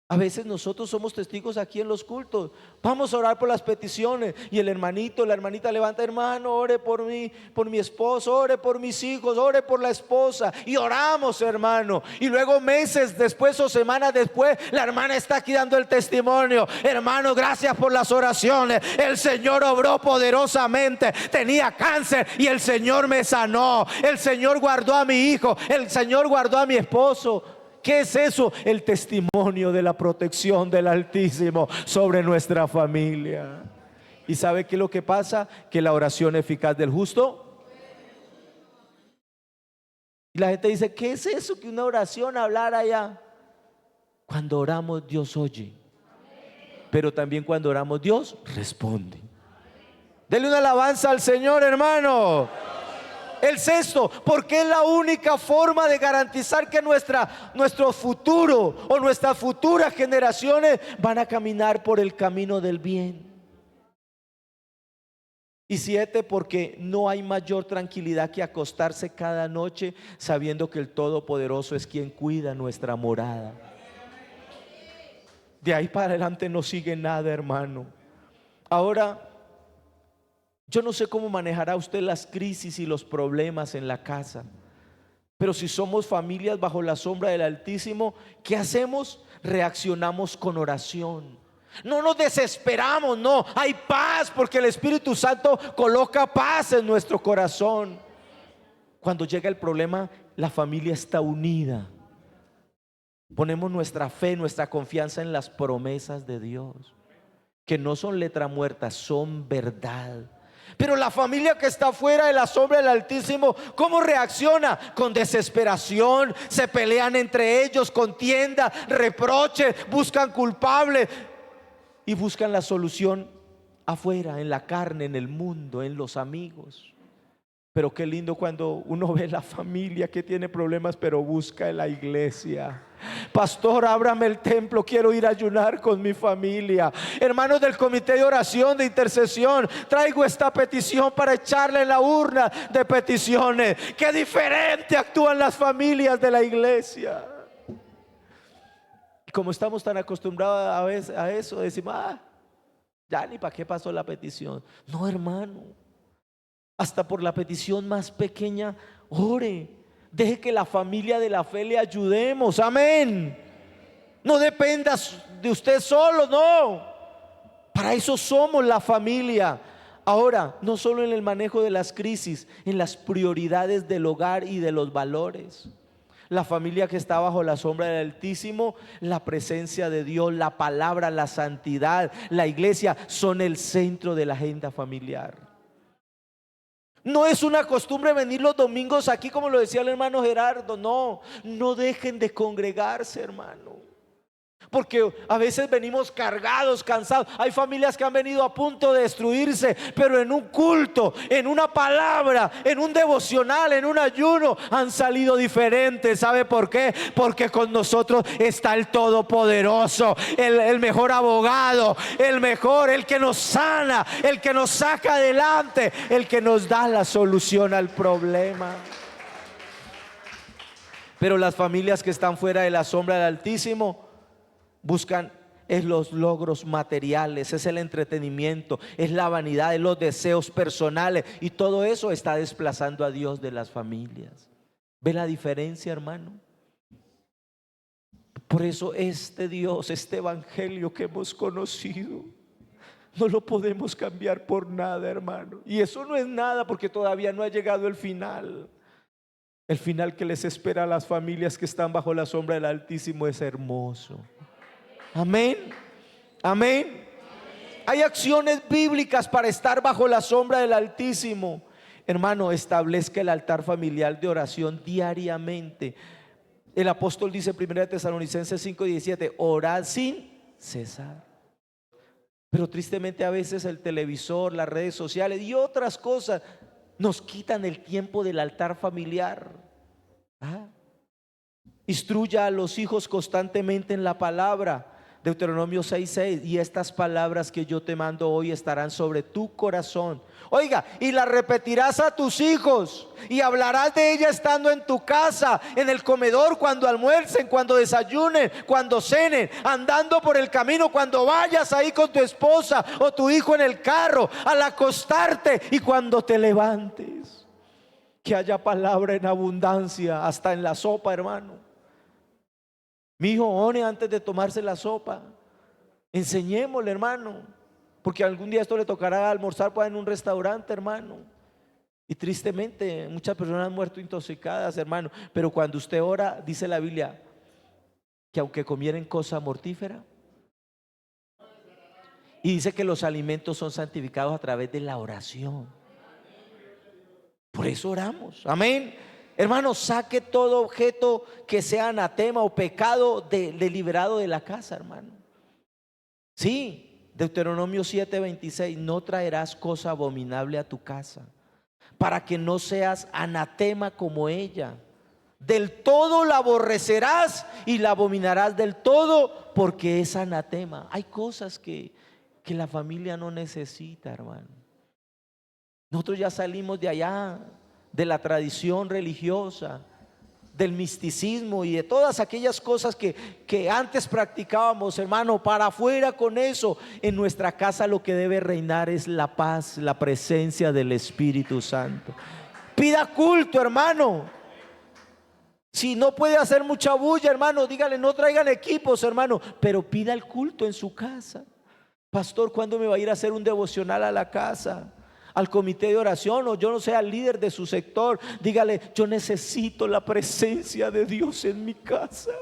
A veces nosotros somos testigos aquí en los cultos. Vamos a orar por las peticiones y el hermanito, la hermanita levanta: hermano, ore por mí, por mi esposo, ore por mis hijos, ore por la esposa. Y oramos, hermano. Y luego meses después o semanas después, la hermana está aquí dando el testimonio: hermano, gracias por las oraciones. El Señor obró poderosamente. Tenía cáncer y el Señor me sanó. El Señor guardó a mi hijo. El Señor guardó a mi esposo. ¿Qué es eso? El testimonio de la protección del Altísimo sobre nuestra familia. ¿Y sabe qué es lo que pasa? Que la oración eficaz del justo. Y la gente dice: ¿qué es eso que una oración hablar allá? Cuando oramos, Dios oye. Pero también cuando oramos, Dios responde. Dele una alabanza al Señor, hermano. El sexto, porque es la única forma de garantizar que nuestro futuro o nuestras futuras generaciones van a caminar por el camino del bien. Y 7, porque no hay mayor tranquilidad que acostarse cada noche sabiendo que el Todopoderoso es quien cuida nuestra morada. De ahí para adelante no sigue nada, hermano. Ahora, yo no sé cómo manejará usted las crisis y los problemas en la casa, pero si somos familias bajo la sombra del Altísimo, ¿qué hacemos? Reaccionamos con oración. No nos desesperamos, no, hay paz porque el Espíritu Santo coloca paz en nuestro corazón. Cuando llega el problema, la familia está unida. Ponemos nuestra fe, nuestra confianza en las promesas de Dios, que no son letra muerta, son verdad. Pero la familia que está fuera de la sombra del Altísimo, ¿cómo reacciona? Con desesperación, se pelean entre ellos, contienda, reproche, buscan culpables y buscan la solución afuera, en la carne, en el mundo, en los amigos. Pero qué lindo cuando uno ve la familia que tiene problemas, pero busca en la iglesia. Pastor, ábrame el templo, quiero ir a ayunar con mi familia. Hermanos del comité de oración, de intercesión, traigo esta petición para echarle en la urna de peticiones. Qué diferente actúan las familias de la iglesia. Y como estamos tan acostumbrados a veces a eso, decimos: ya ni para qué pasó la petición. No, hermano, hasta por la petición más pequeña, ore. Deje que la familia de la fe le ayudemos. Amén. No dependas de usted solo, no. Para eso somos la familia. Ahora, no solo en el manejo de las crisis, en las prioridades del hogar y de los valores. La familia que está bajo la sombra del Altísimo, la presencia de Dios, la palabra, la santidad, la iglesia son el centro de la agenda familiar. No es una costumbre venir los domingos aquí como lo decía el hermano Gerardo. No, no dejen de congregarse, hermano. Porque a veces venimos cargados, cansados. Hay familias que han venido a punto de destruirse, pero en un culto, en una palabra, en un devocional, en un ayuno, han salido diferentes. ¿Sabe por qué? Porque con nosotros está el Todopoderoso, el mejor abogado, el mejor, el que nos sana, el que nos saca adelante, el que nos da la solución al problema. Pero las familias que están fuera de la sombra del Altísimo buscan es los logros materiales, es el entretenimiento, es la vanidad, es los deseos personales, y todo eso está desplazando a Dios de las familias. ¿Ve la diferencia, hermano? Por eso este Dios, este evangelio que hemos conocido, no lo podemos cambiar por nada, hermano. Y eso no es nada porque todavía no ha llegado el final. El final que les espera a las familias que están bajo la sombra del Altísimo es hermoso. Amén, amén. Hay acciones bíblicas para estar bajo la sombra del Altísimo. Hermano, establezca el altar familiar de oración diariamente. El apóstol dice en 1 Tesalonicenses 5:17, orad sin cesar. Pero tristemente a veces el televisor, las redes sociales y otras cosas nos quitan el tiempo del altar familiar. Instruya a los hijos constantemente en la palabra. Deuteronomio 6:6, y estas palabras que yo te mando hoy estarán sobre tu corazón. Oiga, y las repetirás a tus hijos, y hablarás de ellas estando en tu casa, en el comedor, cuando almuercen, cuando desayunen, cuando cenen, andando por el camino, cuando vayas ahí con tu esposa o tu hijo en el carro, al acostarte y cuando te levantes. Que haya palabra en abundancia, hasta en la sopa, hermano. Mi hijo ore antes de tomarse la sopa. Enseñémosle, hermano, porque algún día esto le tocará almorzar en un restaurante, hermano. Y tristemente muchas personas han muerto intoxicadas, hermano. Pero cuando usted ora, dice la Biblia que aunque comieren cosa mortífera, y dice que los alimentos son santificados a través de la oración. Por eso oramos, amén. Hermano, saque todo objeto que sea anatema o pecado deliberado de la casa, hermano. Sí, Deuteronomio 7:26, no traerás cosa abominable a tu casa, para que no seas anatema como ella. Del todo la aborrecerás y la abominarás del todo, porque es anatema. Hay cosas que la familia no necesita, hermano. Nosotros ya salimos de allá, de la tradición religiosa, del misticismo y de todas aquellas cosas que antes practicábamos, hermano. Para afuera con eso. En nuestra casa lo que debe reinar es la paz, la presencia del Espíritu Santo. Pida culto, hermano. Si no puede hacer mucha bulla, hermano, dígale, no traigan equipos, hermano, pero pida el culto en su casa. Pastor, ¿cuándo me va a ir a hacer un devocional a la casa? Al comité de oración, o yo no sé, al líder de su sector. Dígale, yo necesito la presencia de Dios en mi casa.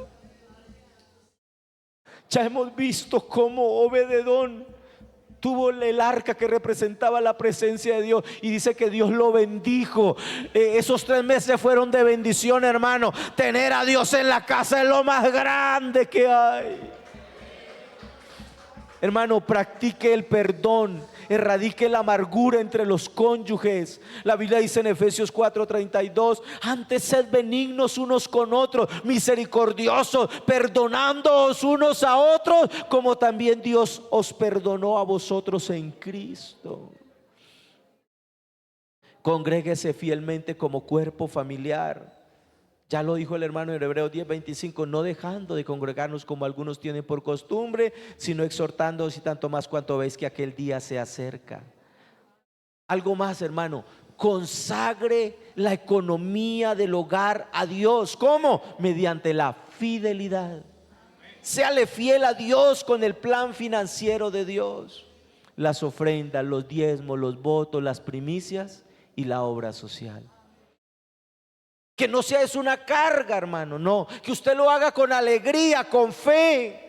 Ya hemos visto cómo Obed-edom tuvo el arca que representaba la presencia de Dios, y dice que Dios lo bendijo. Esos 3 meses fueron de bendición, hermano. Tener a Dios en la casa es lo más grande que hay. Hermano, practique el perdón, erradique la amargura entre los cónyuges. La Biblia dice en Efesios 4:32, antes sed benignos unos con otros, misericordiosos, perdonándoos unos a otros, como también Dios os perdonó a vosotros en Cristo. Congréguese fielmente como cuerpo familiar. Ya lo dijo el hermano en Hebreos 10:25, no dejando de congregarnos como algunos tienen por costumbre, sino exhortándoos, y tanto más cuanto veis que aquel día se acerca. Algo más, hermano, consagre la economía del hogar a Dios. ¿Cómo? Mediante la fidelidad. Séale fiel a Dios con el plan financiero de Dios. Las ofrendas, los diezmos, los votos, las primicias y la obra social. Que no sea es una carga, hermano, no, que usted lo haga con alegría, con fe.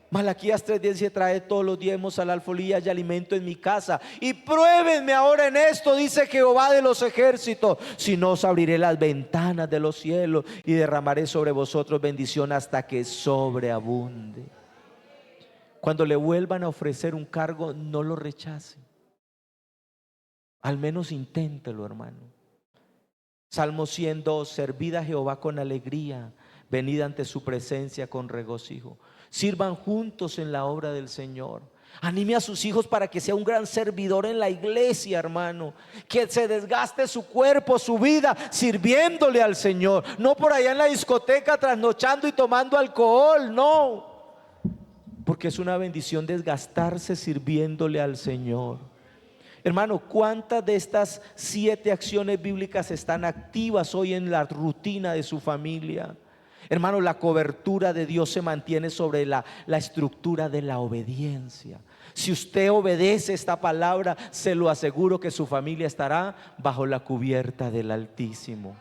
Malaquías 3:10 trae todos los diezmos al alfolí y alimento en mi casa. Y pruébenme ahora en esto, dice Jehová de los ejércitos, si no os abriré las ventanas de los cielos y derramaré sobre vosotros bendición hasta que sobreabunde. Cuando le vuelvan a ofrecer un cargo, no lo rechace. Al menos inténtelo, hermano. Salmo 102, servid a Jehová con alegría, venid ante su presencia con regocijo. Sirvan juntos en la obra del Señor. Anime a sus hijos para que sea un gran servidor en la iglesia, hermano. Que se desgaste su cuerpo, su vida, sirviéndole al Señor. No por allá en la discoteca trasnochando y tomando alcohol, no. Porque es una bendición desgastarse sirviéndole al Señor. Hermano, ¿cuántas de estas 7 acciones bíblicas están activas hoy en la rutina de su familia? Hermano, la cobertura de Dios se mantiene sobre la estructura de la obediencia. Si usted obedece esta palabra, se lo aseguro que su familia estará bajo la cubierta del Altísimo.